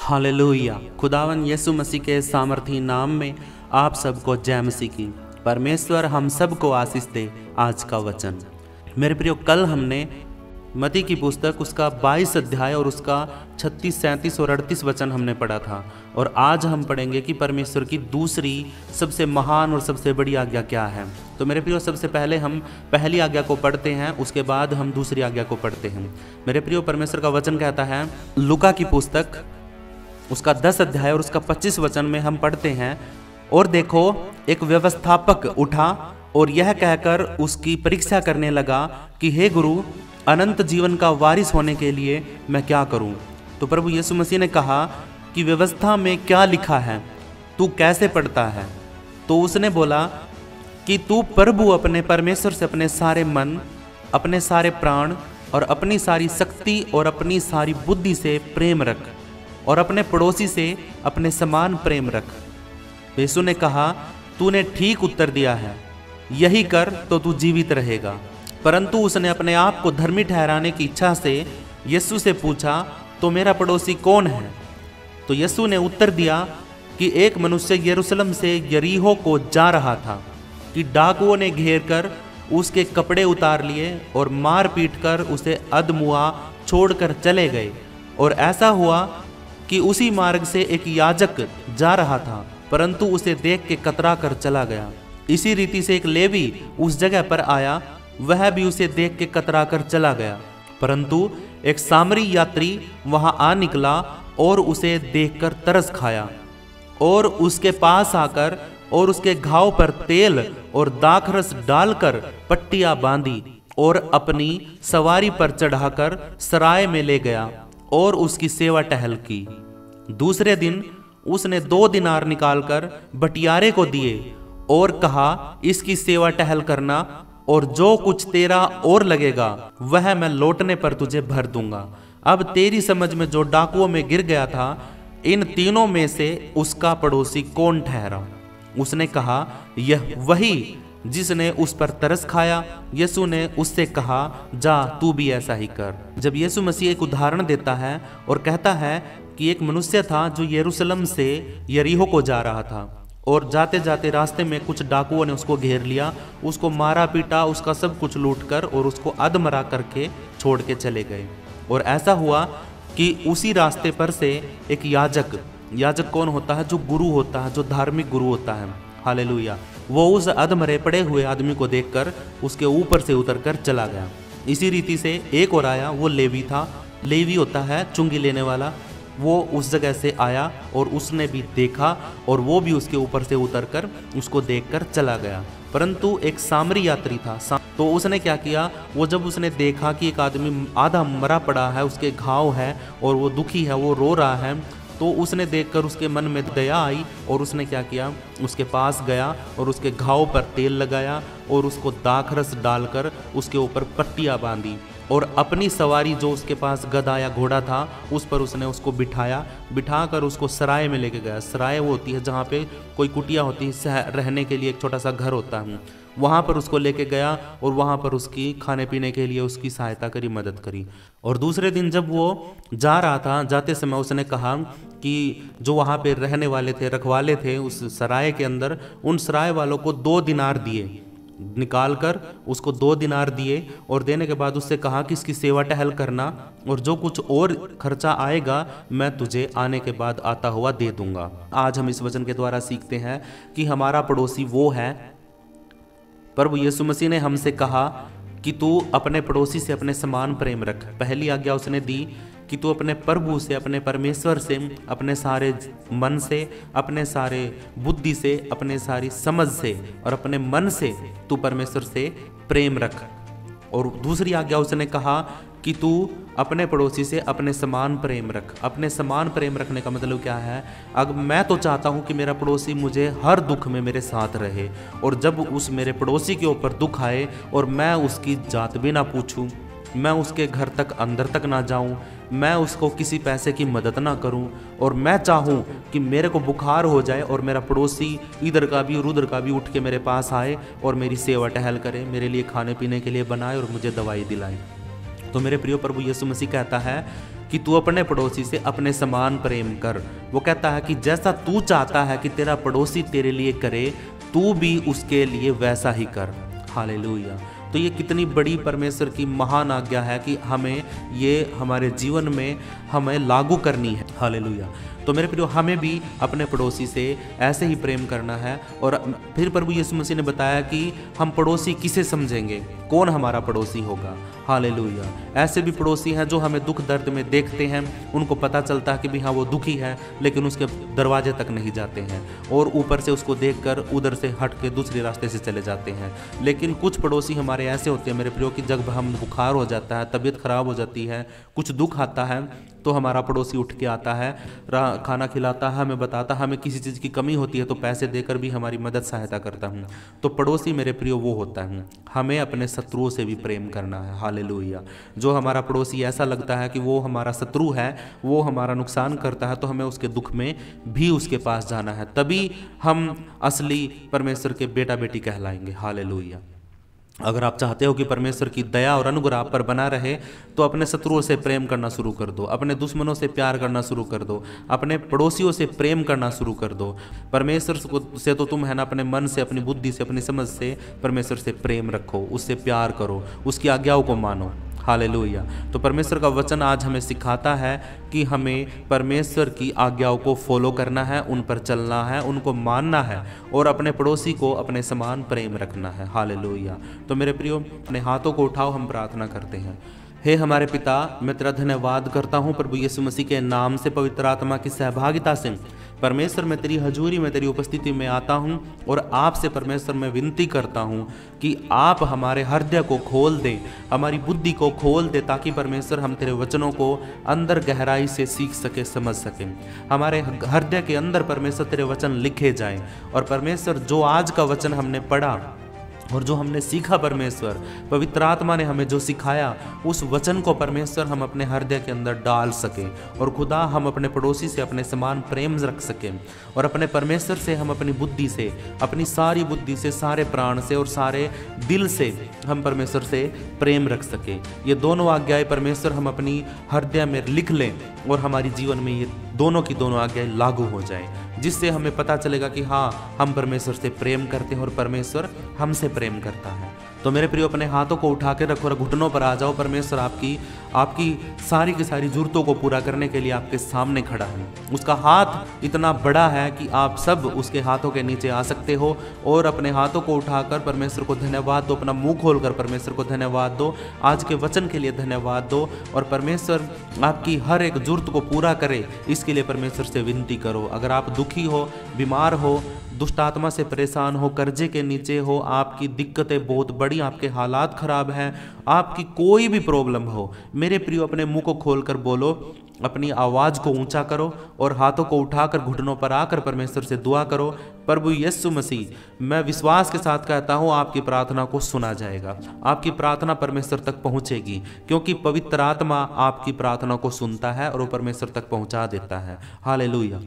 Hallelujah. खुदावन यीशु मसीह के सामर्थी नाम में आप सबको जय मसीह की। परमेश्वर हम सबको आशीष दे। आज का वचन मेरे प्रियो, कल हमने मत्ती की पुस्तक उसका 22 अध्याय और उसका 36, 37 और 38 वचन हमने पढ़ा था। और आज हम पढ़ेंगे कि परमेश्वर की दूसरी सबसे महान और सबसे बड़ी आज्ञा क्या है। तो मेरे प्रियो, सबसे पहले हम पहली आज्ञा को पढ़ते हैं, उसके बाद हम दूसरी आज्ञा को पढ़ते हैं। मेरे प्रियो, परमेश्वर का वचन कहता है लूका की पुस्तक उसका 10 अध्याय और उसका 25 वचन में हम पढ़ते हैं, और देखो एक व्यवस्थापक उठा और यह कहकर उसकी परीक्षा करने लगा कि हे गुरु, अनंत जीवन का वारिस होने के लिए मैं क्या करूं। तो प्रभु यीशु मसीह ने कहा कि व्यवस्था में क्या लिखा है, तू कैसे पढ़ता है। तो उसने बोला कि तू प्रभु अपने परमेश्वर से अपने सारे मन, अपने सारे प्राण और अपनी सारी शक्ति और अपनी सारी बुद्धि से प्रेम रख, और अपने पड़ोसी से अपने समान प्रेम रख। यीशु ने कहा तूने ठीक उत्तर दिया है, यही कर तो तू जीवित रहेगा। परंतु उसने अपने आप को धर्मी ठहराने की इच्छा से यीशु से पूछा, तो मेरा पड़ोसी कौन है। तो यीशु ने उत्तर दिया कि एक मनुष्य यरूशलेम से यरीहो को जा रहा था कि डाकुओं ने घेर कर उसके कपड़े उतार लिए और मार पीट कर उसे अधमुआ छोड़कर चले गए। और ऐसा हुआ कि उसी मार्ग से एक याजक जा रहा था, परंतु उसे देख के कतरा कर चला गया। इसी रीति से एक लेवी उस जगह पर आया, वह भी उसे देख के कतरा कर चला गया। परंतु एक सामरी यात्री वहां आ निकला और उसे देखकर तरस खाया, और उसके पास आकर और उसके घाव पर तेल और दाखरस डालकर पट्टियां बांधी और अपनी सवारी पर चढ़ाकर सराय में ले गया और उसकी सेवा टहल की। दूसरे दिन उसने 2 दिनार निकालकर बटियारे को दिए और कहा, इसकी सेवा टहल करना, और जो कुछ तेरा और लगेगा वह मैं लौटने पर तुझे भर दूंगा। अब तेरी समझ में जो डाकुओं में गिर गया था, इन तीनों में से उसका पड़ोसी कौन ठहरा। उसने कहा, यह वही जिसने उस पर तरस खाया। यीशु ने उससे कहा, जा तू भी ऐसा ही कर। जब यीशु मसीह एक उदाहरण देता है और कहता है कि एक मनुष्य था जो यरूशलेम से यरीहो को जा रहा था, और जाते जाते रास्ते में कुछ डाकुओं ने उसको घेर लिया, उसको मारा पीटा, उसका सब कुछ लूट कर और उसको अधमरा करके छोड़ के चले गए। और ऐसा हुआ कि उसी रास्ते पर से एक याजक कौन होता है? जो गुरु होता है, जो धार्मिक गुरु होता है। हालेलुया। वो उस अधमरे पड़े हुए आदमी को देखकर उसके ऊपर से उतरकर चला गया। इसी रीति से एक और आया, वो लेवी था। लेवी होता है चुंगी लेने वाला। वो उस जगह से आया और उसने भी देखा, और वो भी उसके ऊपर से उतरकर उसको देखकर चला गया। परंतु एक सामरी यात्री था, तो उसने क्या किया, वो जब उसने देखा कि एक आदमी आधा मरा पड़ा है, उसके घाव है और वो दुखी है, वो रो रहा है, तो उसने देखकर उसके मन में दया आई और उसने क्या किया, उसके पास गया और उसके घाव पर तेल लगाया और उसको दाखरस डालकर उसके ऊपर पट्टियां बांधी, और अपनी सवारी जो उसके पास गधा या घोड़ा था उस पर उसने उसको बिठाकर उसको सराय में लेके गया। सराय वो होती है जहाँ पे कोई कुटिया होती है, रहने के लिए एक छोटा सा घर होता है। वहाँ पर उसको लेके गया और वहाँ पर उसकी खाने पीने के लिए उसकी सहायता करी, मदद करी। और दूसरे दिन जब वो जा रहा था, जाते समय उसने कहा कि जो वहाँ पे रहने वाले थे, रखवाले थे उस सराय के अंदर, उन सराय वालों को 2 दिनार दिए, निकाल कर उसको 2 दिनार दिए, और देने के बाद उससे कहा कि इसकी सेवा टहल करना, और जो कुछ और खर्चा आएगा मैं तुझे आने के बाद आता हुआ दे दूंगा। आज हम इस वचन के द्वारा सीखते हैं कि हमारा पड़ोसी वो है। प्रभु यीशु मसीह ने हमसे कहा कि तू अपने पड़ोसी से अपने समान प्रेम रख। पहली आज्ञा उसने दी कि तू अपने प्रभु से, अपने परमेश्वर से, अपने सारे मन से, अपने सारे बुद्धि से, अपने सारी समझ से और अपने मन से तू परमेश्वर से प्रेम रख। और दूसरी आज्ञा उसने कहा कि तू अपने पड़ोसी से अपने समान प्रेम रख। अपने समान प्रेम रखने का मतलब क्या है? अब मैं तो चाहता हूँ कि मेरा पड़ोसी मुझे हर दुख में मेरे साथ रहे, और जब उस मेरे पड़ोसी के ऊपर दुख आए और मैं उसकी जात भी ना पूछूं, मैं उसके घर तक अंदर तक ना जाऊं, मैं उसको किसी पैसे की मदद ना करूं, और मैं चाहूं कि मेरे को बुखार हो जाए और मेरा पड़ोसी इधर का भी और उधर का भी उठ के मेरे पास आए और मेरी सेवा टहल करे, मेरे लिए खाने पीने के लिए बनाए और मुझे दवाई दिलाए। तो मेरे प्रिय प्रभु यीशु मसीह कहता है कि तू अपने पड़ोसी से अपने समान प्रेम कर। वो कहता है कि जैसा तू चाहता है कि तेरा पड़ोसी तेरे लिए करे, तू भी उसके लिए वैसा ही कर। हालेलुया। तो ये कितनी बड़ी परमेश्वर की महान आज्ञा है कि हमें ये हमारे जीवन में हमें लागू करनी है। हालेलुया। तो मेरे प्रियो, हमें भी अपने पड़ोसी से ऐसे ही प्रेम करना है। और फिर प्रभु यीशु मसीह ने बताया कि हम पड़ोसी किसे समझेंगे, कौन हमारा पड़ोसी होगा। हालेलुया। ऐसे भी पड़ोसी हैं जो हमें दुख दर्द में देखते हैं, उनको पता चलता है कि भी हाँ वो दुखी है, लेकिन उसके दरवाजे तक नहीं जाते हैं और ऊपर से उसको देखकर उधर से हट के दूसरे रास्ते से चले जाते हैं। लेकिन कुछ पड़ोसी हमारे ऐसे होते हैं मेरे प्रियो कि जब हम बुखार हो जाता है, तबीयत खराब हो जाती है, कुछ दुख आता है, तो हमारा पड़ोसी उठ के आता है, खाना खिलाता है, हमें बताता है, हमें किसी चीज़ की कमी होती है तो पैसे देकर भी हमारी मदद सहायता करता हूँ। तो पड़ोसी मेरे प्रियो वो होता है। हमें अपने शत्रुओं से भी प्रेम करना है। हालेलुया। जो हमारा पड़ोसी ऐसा लगता है कि वो हमारा शत्रु है, वो हमारा नुकसान करता है, तो हमें उसके दुख में भी उसके पास जाना है, तभी हम असली परमेश्वर के बेटा बेटी कहलाएंगे। हालेलुया। अगर आप चाहते हो कि परमेश्वर की दया और अनुग्रह आप पर बना रहे, तो अपने शत्रुओं से प्रेम करना शुरू कर दो, अपने दुश्मनों से प्यार करना शुरू कर दो, अपने पड़ोसियों से प्रेम करना शुरू कर दो। परमेश्वर से तो तुम है ना अपने मन से, अपनी बुद्धि से, अपनी समझ से परमेश्वर से प्रेम रखो, उससे प्यार करो, उसकी आज्ञाओं को मानो। हालेलुया। तो परमेश्वर का वचन आज हमें सिखाता है कि हमें परमेश्वर की आज्ञाओं को फॉलो करना है, उन पर चलना है, उनको मानना है और अपने पड़ोसी को अपने समान प्रेम रखना है। हालेलुया। तो मेरे प्रियो, अपने हाथों को उठाओ, हम प्रार्थना करते हैं। हे हमारे पिता, मैं तेरा धन्यवाद करता हूँ प्रभु यीशु मसीह के नाम से, पवित्र आत्मा की सहभागिता से। परमेश्वर, मैं तेरी हजूरी में, तेरी उपस्थिति में आता हूँ और आपसे परमेश्वर मैं विनती करता हूँ कि आप हमारे हृदय को खोल दें, हमारी बुद्धि को खोल दे, ताकि परमेश्वर हम तेरे वचनों को अंदर गहराई से सीख सके, समझ सकें। हमारे हृदय के अंदर परमेश्वर तेरे वचन लिखे जाएं और परमेश्वर जो आज का वचन हमने पढ़ा और जो हमने सीखा, परमेश्वर पवित्र आत्मा ने हमें जो सिखाया, उस वचन को परमेश्वर हम अपने हृदय के अंदर डाल सकें और खुदा हम अपने पड़ोसी से अपने समान प्रेम रख सकें और अपने परमेश्वर से हम अपनी बुद्धि से, अपनी सारी बुद्धि से, सारे प्राण से और सारे दिल से हम परमेश्वर से प्रेम रख सकें। ये दोनों आज्ञाएं परमेश्वर हम अपनी हृदय में लिख लें और हमारी जीवन में ये दोनों की दोनों आज्ञाएं लागू हो जाएं, जिससे हमें पता चलेगा कि हाँ, हम परमेश्वर से प्रेम करते हैं और परमेश्वर हमसे प्रेम करता है। तो मेरे प्रियो, अपने हाथों को उठा के रखो और घुटनों पर आ जाओ। परमेश्वर आपकी सारी की सारी जरूरतों को पूरा करने के लिए आपके सामने खड़ा है। उसका हाथ इतना बड़ा है कि आप सब उसके हाथों के नीचे आ सकते हो और अपने हाथों को उठाकर परमेश्वर को धन्यवाद दो, अपना मुंह खोलकर परमेश्वर को धन्यवाद दो, आज के वचन के लिए धन्यवाद दो और परमेश्वर आपकी हर एक जरूरत को पूरा करे, इसके लिए परमेश्वर से विनती करो। अगर आप दुखी हो, बीमार हो, दुष्ट आत्मा से परेशान हो, कर्जे के नीचे हो, आपकी दिक्कतें बहुत बड़ी, आपके हालात खराब हैं, आपकी कोई भी प्रॉब्लम हो, मेरे प्रियो अपने मुंह को खोलकर बोलो, अपनी आवाज़ को ऊंचा करो और हाथों को उठाकर घुटनों पर आकर परमेश्वर से दुआ करो। प्रभु यीशु मसीह, मैं विश्वास के साथ कहता हूँ आपकी प्रार्थना को सुना जाएगा, आपकी प्रार्थना परमेश्वर तक पहुँचेगी, क्योंकि पवित्र आत्मा आपकी प्रार्थना को सुनता है और वो परमेश्वर तक पहुँचा देता है। हालेलुया।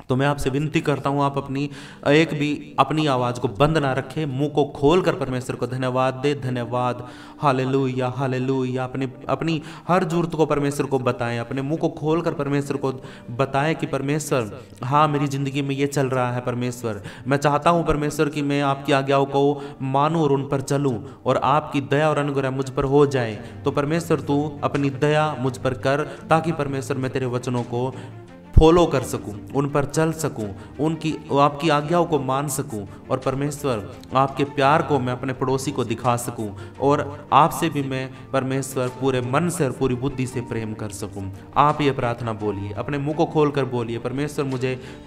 तो मैं आपसे विनती करता हूँ, आप अपनी आवाज़ को बंद ना रखें, मुंह को खोलकर परमेश्वर को धन्यवाद दे। धन्यवाद। Hallelujah, hallelujah. अपनी हर जरूरत को परमेश्वर को बताएं, अपने मुंह को खोलकर परमेश्वर को बताएं कि परमेश्वर, हाँ, मेरी ज़िंदगी में ये चल रहा है परमेश्वर, मैं चाहता हूँ परमेश्वर कि मैं आपकी आज्ञाओं को मानूँ और उन पर चलूँ और आपकी दया और अनुग्रह मुझ पर हो जाए। तो परमेश्वर तू अपनी दया मुझ पर कर, ताकि परमेश्वर मैं तेरे वचनों को फॉलो कर सकूं, उन पर चल सकूं, आपकी आज्ञाओं को मान सकूं और परमेश्वर आपके प्यार को मैं अपने पड़ोसी को दिखा सकूं और आपसे भी मैं परमेश्वर पूरे मन से और पूरी बुद्धि से प्रेम कर सकूं। आप ये प्रार्थना बोलिए, अपने मुंह को खोलकर बोलिए, परमेश्वर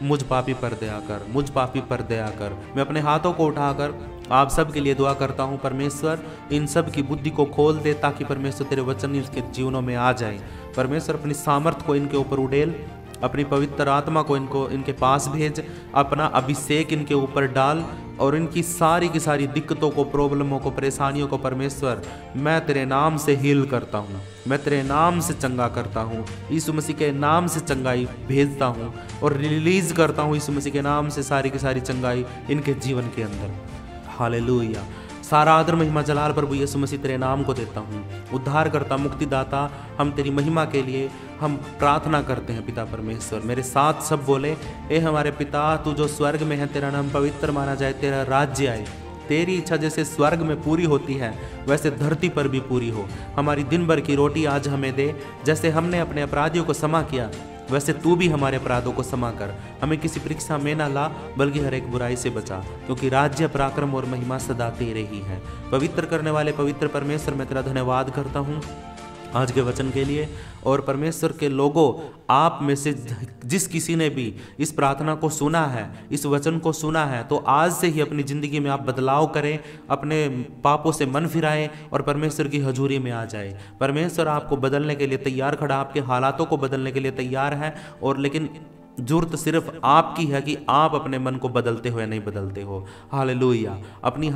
मुझ पापी पर दया कर, मुझ पापी पर दया कर। मैं अपने हाथों को उठाकर आप सब के लिए दुआ करता हूँ, परमेश्वर इन सब की बुद्धि को खोल दे, ताकि परमेश्वर तेरे वचन इनके जीवनों में आ जाए। परमेश्वर अपनी सामर्थ्य को इनके ऊपर उड़ेल, अपनी पवित्र आत्मा को इनके पास भेज, अपना अभिषेक इनके ऊपर डाल और इनकी सारी की सारी दिक्कतों को, प्रॉब्लमों को, परेशानियों को परमेश्वर मैं तेरे नाम से हील करता हूँ, मैं तेरे नाम से चंगा करता हूँ, यीशु मसीह के नाम से चंगाई भेजता हूँ और रिलीज करता हूँ यीशु मसीह के नाम से सारी की सारी चंगाई इनके जीवन के अंदर। हालेलुया। सारा आदर महिमा जलाल प्रभु यीशु मसीह तेरे नाम को देता हूँ। उद्धार करता, मुक्तिदाता, हम तेरी महिमा के लिए हम प्रार्थना करते हैं पिता परमेश्वर। मेरे साथ सब बोले, ए हमारे पिता तू जो स्वर्ग में है, तेरा नाम पवित्र माना जाए, तेरा राज्य आए, तेरी इच्छा जैसे स्वर्ग में पूरी होती है वैसे धरती पर भी पूरी हो। हमारी दिन भर की रोटी आज हमें दे, जैसे हमने अपने अपराधियों को क्षमा किया वैसे तू भी हमारे अपराधों को क्षमा कर। हमें किसी परीक्षा में ना ला, बल्कि हर एक बुराई से बचा, क्योंकि राज्य, पराक्रम और महिमा सदा तेरे ही है। पवित्र करने वाले पवित्र परमेश्वर, मैं तेरा धन्यवाद करता हूँ आज के वचन के लिए। और परमेश्वर के लोगों, आप में से जिस किसी ने भी इस प्रार्थना को सुना है, इस वचन को सुना है, तो आज से ही अपनी ज़िंदगी में आप बदलाव करें, अपने पापों से मन फिराएं और परमेश्वर की हजूरी में आ जाए। परमेश्वर आपको बदलने के लिए तैयार खड़ा, आपके हालातों को बदलने के लिए तैयार है। और लेकिन जरूरत सिर्फ आपकी है कि आप अपने मन को बदलते हो या नहीं बदलते हो। हालेलुया। अपनी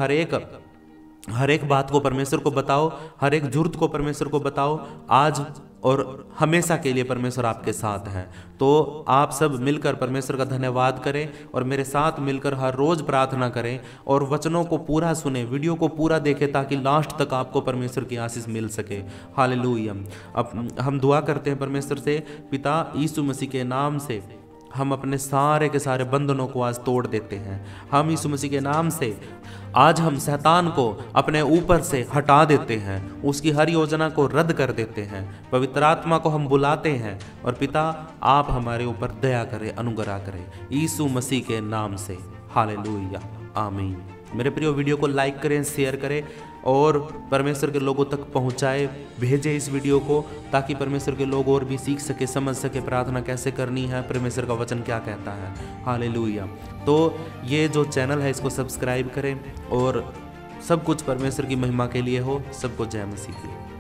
हर एक बात को परमेश्वर को बताओ, हर एक जरूरत को परमेश्वर को बताओ। आज और हमेशा के लिए परमेश्वर आपके साथ है। तो आप सब मिलकर परमेश्वर का धन्यवाद करें और मेरे साथ मिलकर हर रोज़ प्रार्थना करें और वचनों को पूरा सुने, वीडियो को पूरा देखें, ताकि लास्ट तक आपको परमेश्वर की आशीष मिल सके। हालेलुया। अब हम दुआ करते हैं परमेश्वर से। पिता यीशु मसीह के नाम से हम अपने सारे के सारे बंधनों को आज तोड़ देते हैं। हम यीशु मसीह के नाम से आज हम शैतान को अपने ऊपर से हटा देते हैं, उसकी हर योजना को रद्द कर देते हैं। पवित्र आत्मा को हम बुलाते हैं और पिता आप हमारे ऊपर दया करें, अनुग्रह करें, यीशु मसीह के नाम से। हालेलुया, आमीन। मेरे प्रिय, वीडियो को लाइक करें, शेयर करें और परमेश्वर के लोगों तक पहुंचाए, भेजें इस वीडियो को, ताकि परमेश्वर के लोग और भी सीख सके, समझ सके प्रार्थना कैसे करनी है, परमेश्वर का वचन क्या कहता है। हालेलुया। तो ये जो चैनल है इसको सब्सक्राइब करें और सब कुछ परमेश्वर की महिमा के लिए हो। सबको जय मसीह की।